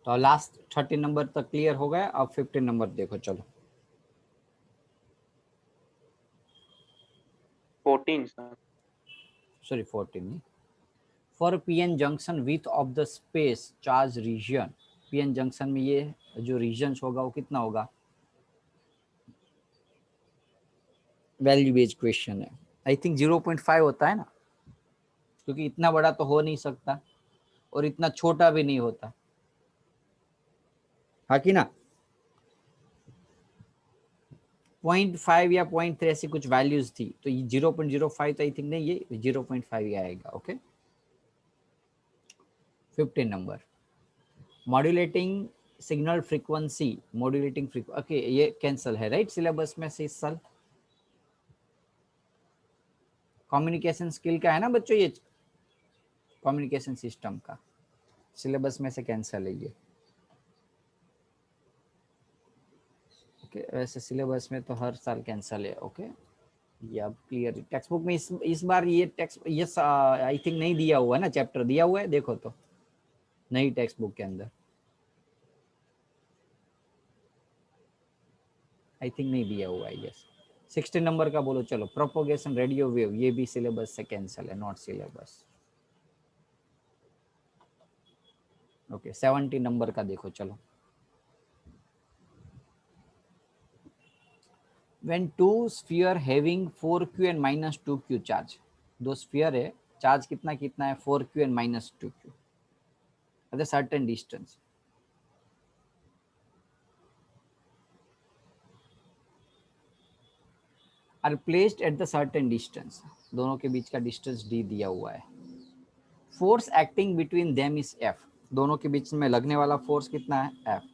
तो last 13 number तक clear हो गया। अब 15 नंबर देखो चलो। 14 सर। सॉरी 14 नहीं। For PN junction with of the space charge region, PN junction में ये जो रीजन होगा वो कितना होगा? वैल्यू बेस्ड क्वेश्चन है। आई थिंक 0.5 होता है ना, क्योंकि इतना बड़ा तो हो नहीं सकता और इतना छोटा भी नहीं होता, हाँ कि ना। 0.5 या 0.3 ऐसी कुछ वैल्यूज थी, तो ये 0.05 तो आई थिंक नहीं, ये 0.5 ही आएगा। Okay 15 number, modulating signal frequency, modulating frequency. Okay ये कैंसल है राइट सिलेबस में से इस साल। कम्युनिकेशन स्किल का है ना बच्चों, ये कम्युनिकेशन सिस्टम का सिलेबस में से कैंसल है ये। ओके वैसे सिलेबस में तो हर साल कैंसल है। ओके ये अब क्लियर, टेक्स्ट बुक में इस बार ये टेक्स्ट ये आई थिंक नहीं दिया हुआ है ना, चैप्टर दिया हुआ है देखो तो नई टेक्स्ट बुक के अंदर आई थिंक नहीं दिया हुआ है। यस 16 नंबर का बोलो चलो, प्रोपोगेशन रेडियो वेव, ये भी सिलेबस से कैंसल है, नॉट सिलेबस। ओके 70 नंबर का देखो चलो। when two sphere having 4q and minus 2q charge, दो स्फीयर है, चार्ज कितना कितना है 4q and minus 2q at a certain distance, are placed at the certain distance, दोनों के बीच का डिस्टेंस d दिया हुआ है। Force acting between them is f, दोनों के बीच में लगने वाला फोर्स कितना है f।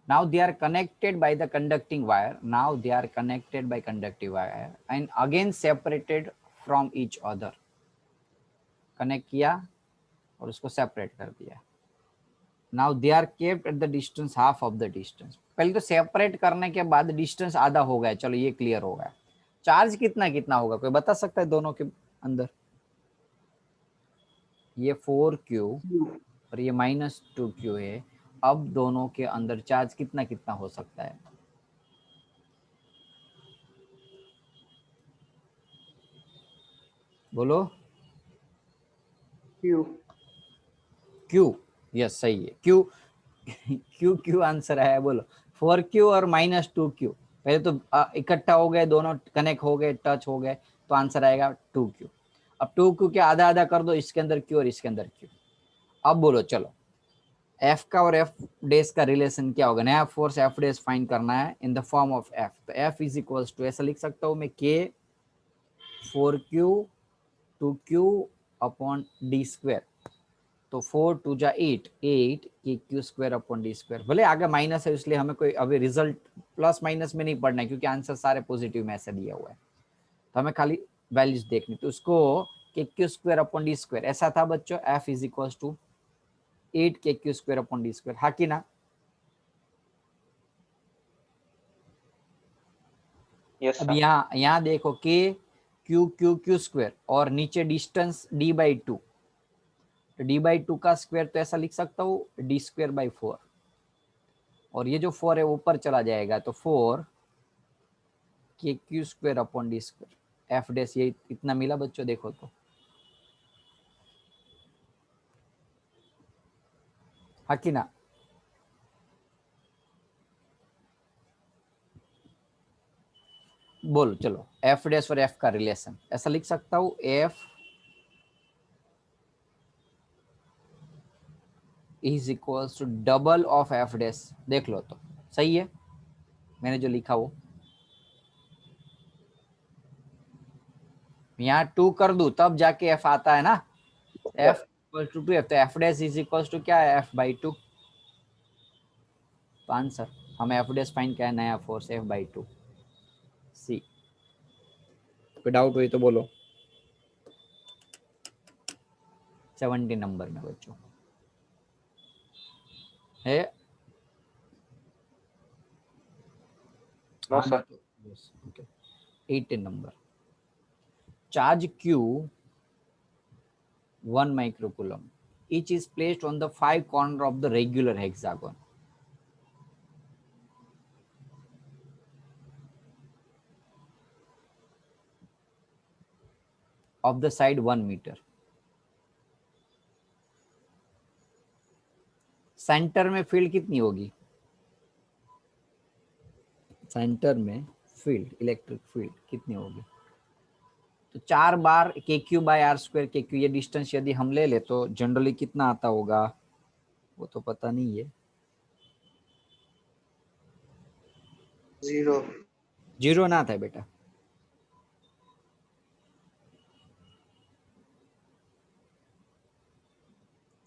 now they are connected by the conducting wire, now they are connected by conductive wire and again separated from each other, connect किया और उसको सेपरेट कर दिया। Now they are kept at the distance half of the distance, पहले तो separate करने के बाद डिस्टेंस आधा हो गया, चलो ये क्लियर हो गया। चार्ज कितना कितना होगा कोई बता सकता है दोनों के अंदर? ये 4q और ये -2q है, अब दोनों के अंदर चार्ज कितना कितना हो सकता है? बोलो। q, यस सही है q। q आंसर है, बोलो 4q और -2q, पहले तो इकट्ठा हो गए, दोनों कनेक्ट हो गए, टच हो गए, तो आंसर आएगा 2q। अब 2q के आधा आधा कर दो, इसके अंदर q और इसके अंदर q। अब बोलो चलो f का और f डेज का रिलेशन क्या होगा? नया फोर्स f डेज फाइंड करना है in the form of f, तो f इज इक्वल्स टू ऐसा लिख सकता हूँ मैं k 4q 2q upon d square, तो 4 2 जा 8 8 के Q square upon D square. भले आगे माइनस है इसलिए हमें कोई अभी रिजल्ट प्लस माइनस में नहीं पढ़ना है, क्योंकि आंसर सारे पॉजिटिव में ऐसा दिया हुआ है, तो हमें खाली वैल्यूज देखनी। तो उसको के Q square upon D square ऐसा था बच्चों, एफ इज इक्वल टू 8 के Q square upon D square, हाँ कि ना? यस अब सर। यहाँ देखो के क्यू क्यू क्यू स्क्वायर और नीचे डिस्टेंस d/2, तो d/2 का स्क्वायर तो ऐसा लिख सकता हूँ d स्क्वायर बाई 4, और ये जो 4 है ऊपर चला जाएगा, तो 4 के Q square upon D square F dash, ये इतना मिला बच्चों देखो तो, हाँ कि ना? बोलो चलो एफ डैश और एफ का रिलेशन ऐसा लिख सकता हूँ, F is equals to double of F dash, देख लो तो सही है मैंने जो लिखा वो। यहाँ 2 कर दूं तब जाके एफ आता है ना, एफ इक्वल टू 2f, तो F dash is equal to क्या है f/2, तो आंसर हमें एफ डैश फाइंड किया है नया फोर्स f/2 सी। कोई डाउट हुई तो बोलो। 70 नंबर में बच्चों है। नो हाँ sir. Okay 18 number, charge q 1 microcoulomb each is placed on the 5 corner of the regular hexagon. Of the side 1 meter. Centre में फील्ड कितनी होगी? सेंटर में फील्ड, इलेक्ट्रिक फील्ड कितनी होगी? तो 4 बार के क्यू बाय आर स्क्वायर के क्यू, ये डिस्टेंस यदि हम ले ले तो जनरली कितना आता होगा वो तो पता नहीं है। 0 ना था बेटा,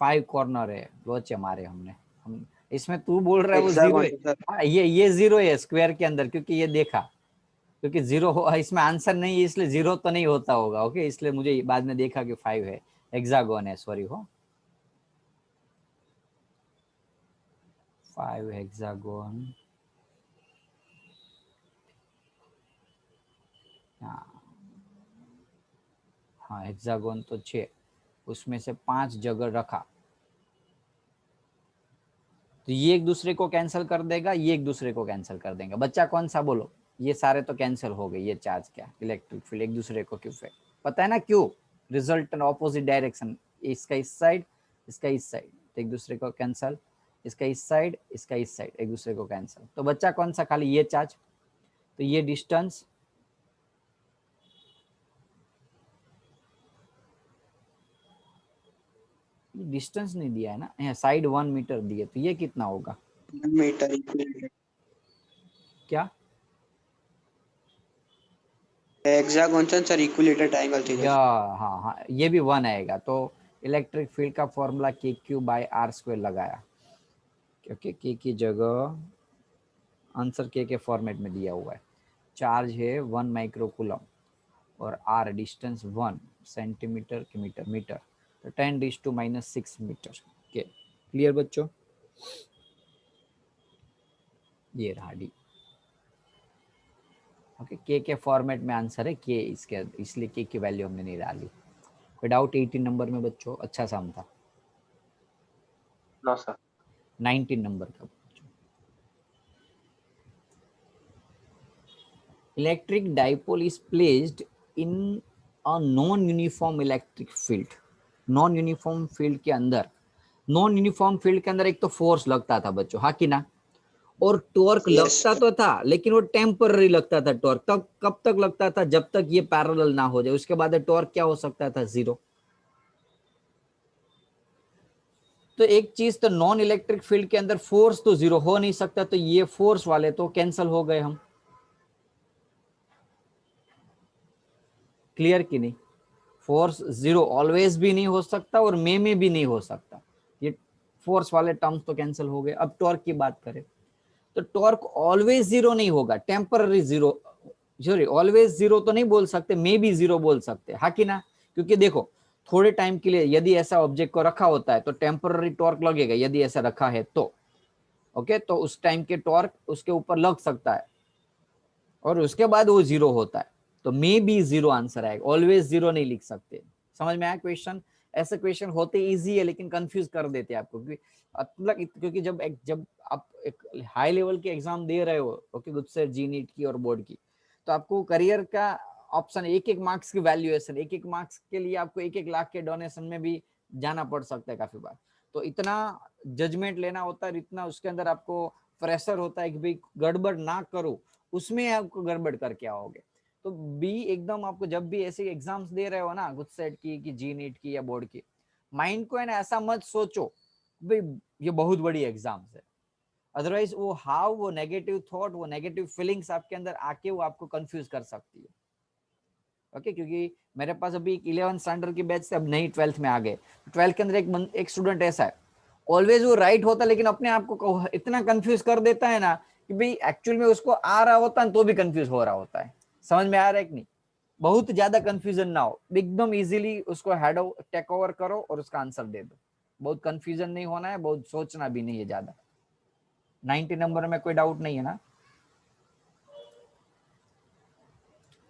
5 कॉर्नर है, लोचे मारे हमने। हम इसमें तू बोल रहा है वो 0 है, ये 0 है स्क्वायर के अंदर, क्योंकि ये देखा, क्योंकि 0 इसमें आंसर नहीं है इसलिए 0 तो नहीं होता होगा। ओके, इसलिए मुझे बाद में देखा कि 5 है, हेक्सागोन है, सॉरी हो, 5 हेक्सागोन। हाँ हेक्सागोन तो 6, उसमें से 5 जगह रखा, तो ये एक दूसरे को कैंसिल कर देगा, ये एक दूसरे को कैंसिल कर देंगे। बच्चा कौन सा बोलो? ये सारे तो कैंसिल हो गए, ये चार्ज क्या, इलेक्ट्रिक फील्ड एक दूसरे को क्यों फेंक, पता है ना क्यों? रिजल्ट ऑपोजिट डायरेक्शन, इसका इस साइड, इसका इस साइड, तो एक दूसरे को कैंसिल, इसका इस साइड, इसका इस साइड, एक दूसरे को कैंसिल। तो बच्चा कौन सा? खाली ये चार्ज। तो ये डिस्टेंस डिस्टेंस नहीं दिया है ना, यहाँ साइड 1 मीटर दिए, तो ये कितना होगा? 1 मीटर क्या हेक्सागोन सर इक्विलेटरल ट्रायंगल थी। या हाँ हाँ, ये भी 1 आएगा। तो इलेक्ट्रिक फील्ड का फॉर्मूला के क्यू बाय आर स्क्वायर लगाया, क्योंकि के की जगह आंसर के फॉर्मेट में दिया हुआ है। चार्ज है 1 माइक्रोकूलम और आर डिस्टेंस 1 सेंटीमीटर के मीटर, मीटर तो 10⁻⁻⁶ मीटर के। क्लियर बच्चों? ये रहा डी। ओके, के फॉर्मेट में आंसर है के, इसके इसलिए के की वैल्यू हमने नहीं डाली। कोई डाउट 18 नंबर में बच्चों? अच्छा सम था। No sir. 19 नंबर का बच्चों, electric dipole is placed in a non uniform electric field. Non uniform field के अंदर, नॉन यूनिफॉर्म फील्ड के अंदर एक तो फोर्स लगता था बच्चों, हाँ कि ना, और टॉर्क लगता तो था, लेकिन वो टेम्पररी लगता था टॉर्क। तब कब तक लगता था? जब तक ये पैरेलल ना हो जाए, उसके बाद टॉर्क क्या हो सकता था? 0। तो एक चीज तो नॉन इलेक्ट्रिक फील्ड के अंदर फोर्स तो 0 हो नहीं सकता, तो ये फोर्स वाले तो कैंसिल हो गए हम। क्लियर कि नहीं? फोर्स 0 ऑलवेज भी नहीं हो सकता और मे में भी नहीं हो सकता, ये फोर्स वाले टर्म्स तो कैंसिल हो गए। अब टॉर्क की बात करें तो टॉर्क ऑलवेज 0 नहीं होगा, टेम्पररी 0, सॉरी ऑलवेज 0 तो नहीं बोल सकते, मे बी 0 बोल सकते, हाँ कि ना? क्योंकि देखो थोड़े टाइम के लिए यदि ऐसा ऑब्जेक्ट को रखा होता है तो टेम्पररी टॉर्क लगेगा, यदि ऐसा रखा है तो ओके, तो उस टाइम के टॉर्क उसके ऊपर लग सकता है और उसके बाद वो 0 होता है, तो मे बी 0 आंसर आएगा, ऑलवेज 0 नहीं लिख सकते। समझ में आया क्वेश्चन? ऐसे क्वेश्चन होते इजी है लेकिन कंफ्यूज कर देते हैं आपको, क्योंकि जब आप एक हाई लेवल के एग्जाम दे रहे हो, ओके, गुजसेट जी नीट की और बोर्ड की, तो आपको करियर का ऑप्शन, एक मार्क्स की वैल्यूएशन, एक मार्क्स के लिए आपको 1 लाख के डोनेशन में भी जाना पड़ सकता है काफी बार। तो इतना जजमेंट लेना होता है, इतना उसके अंदर आपको प्रेशर होता है कि भाई गड़बड़ ना करो, उसमें आपको गड़बड़ करके आओगे। तो बी एकदम, आपको जब भी ऐसे एग्जाम्स दे रहे हो ना, गुजसेट की जी नीट की या बोर्ड की, माइंड को है ना ऐसा मत सोचो भाई ये बहुत बड़ी एग्जाम्स है, अदरवाइज वो नेगेटिव थॉट, वो नेगेटिव फीलिंग्स आपके अंदर आके वो आपको कंफ्यूज कर सकती है। ओके, क्योंकि मेरे पास अभी 11 स्टैंडर्ड की बैच से अब नहीं 12th में आ गए। 12th के अंदर एक स्टूडेंट ऐसा है, ऑलवेज वो राइट होता है लेकिन अपने आप को इतना कंफ्यूज कर देता है ना कि भाई एक्चुअल में उसको आ रहा होता है तो भी कंफ्यूज हो रहा होता है। समझ में आ रहा है कि नहीं? बहुत ज्यादा कंफ्यूजन ना हो, एकदम इजीली उसको टेक ओवर करो और उसका आंसर दे दो। बहुत कंफ्यूजन नहीं होना है, बहुत सोचना भी नहीं है ज्यादा। 90 नंबर में कोई डाउट नहीं है ना?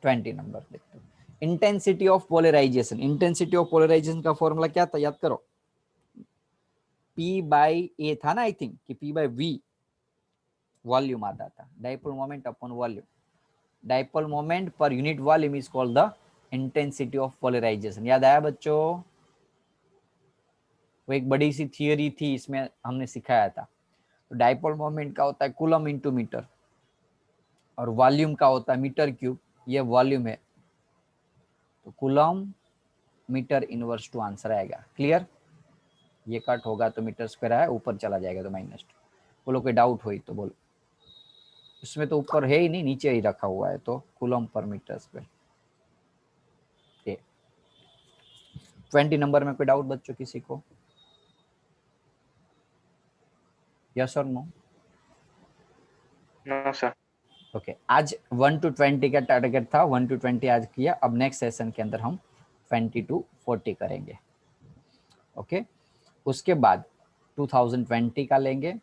20 नंबर देखते हैं। Intensity of polarisation, intensity of polarisation का फॉर्मूला क्या था याद करो? P बाई ए था ना, आई थिंक कि P बाई V वॉल्यूम आता था, dipole moment upon volume. Dipole moment per unit volume is called the intensity of polarisation. याद आया बच्चों? वो एक बड़ी सी थियोरी थी, इसमें हमने सिखाया था. तो डाइपोल मोमेंट का होता है कूलम इंटू मीटर, और वॉल्यूम का होता है मीटर क्यूब. ये वॉल्यूम है, तो coulomb metre inverse to answer आएगा. क्लियर? ये कट होगा तो मीटर स्क्वायर आया, ऊपर चला जाएगा तो -2. बोलो कोई डाउट हुई तो बोलो. इसमें तो ऊपर है ही नहीं, नीचे ही रखा हुआ है, तो coulomb per metre square. 20 number में कोई डाउट बच्चों किसी को? यस और नो? No sir. ओके, आज 1 to 20 का टारगेट था, 1 to 20 आज किया. अब नेक्स्ट सेशन के अंदर हम 20 to 40 करेंगे. ओके, उसके बाद 2020 का लेंगे.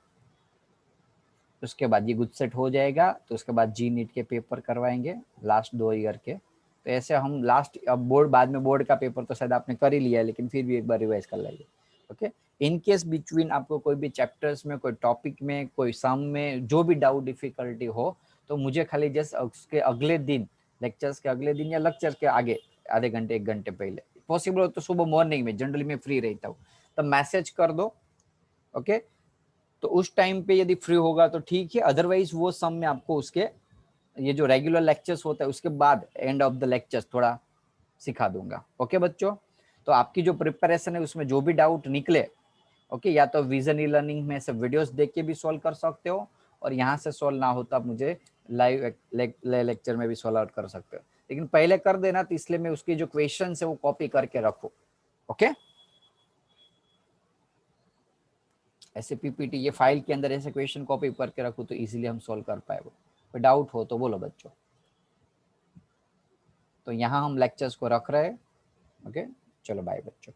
उसके बाद ये गुड सेट हो जाएगा, तो उसके बाद जी नीट के पेपर करवाएंगे लास्ट 2 ईयर के. तो ऐसे हम लास्ट, अब बोर्ड बाद में, बोर्ड का पेपर तो शायद आपने कर ही लिया है, लेकिन फिर भी एक बार रिवाइज कर लेंगे. ओके, इन केस बिटवीन आपको कोई भी चैप्टर्स में, कोई टॉपिक में, कोई सम में जो भी डाउट डिफिकल्टी हो, तो मुझे खाली जस्ट उसके अगले दिन, लेक्चर्स के अगले दिन या लेक्चर के आगे आधे घंटे 1 घंटे पहले, पॉसिबल हो तो सुबह मॉर्निंग में, जनरली मैं फ्री रहता हूँ, तो मैसेज कर दो. ओके, तो उस टाइम पे यदि फ्री होगा तो ठीक है, अदरवाइज वो सम में आपको उसके, ये जो रेगुलर लेक्चर्स होता है उसके बाद एंड ऑफ द लेक्चर्स थोड़ा सिखा दूंगा. ओके बच्चों, तो आपकी जो प्रिपरेशन है उसमें जो भी डाउट निकले, ओके, या तो विजन ई लर्निंग में से वीडियोस देख के भी सॉल्व कर सकते हो, और यहाँ से सॉल्व ना हो तो आप मुझे लाइव लेक्चर में भी सॉल्व आउट कर सकते हो. लेकिन पहले कर देना, तो इसलिए मैं उसकी जो क्वेश्चन है वो कॉपी करके रखो. ओके, ऐसे पीपीटी, ये फाइल के अंदर ऐसे क्वेश्चन कॉपी करके रखो तो इजीली हम सॉल्व कर पाए. वो कोई डाउट हो तो बोलो बच्चों. तो यहाँ हम लेक्चर्स को रख रहे हैं. ओके, चलो बाय बच्चों.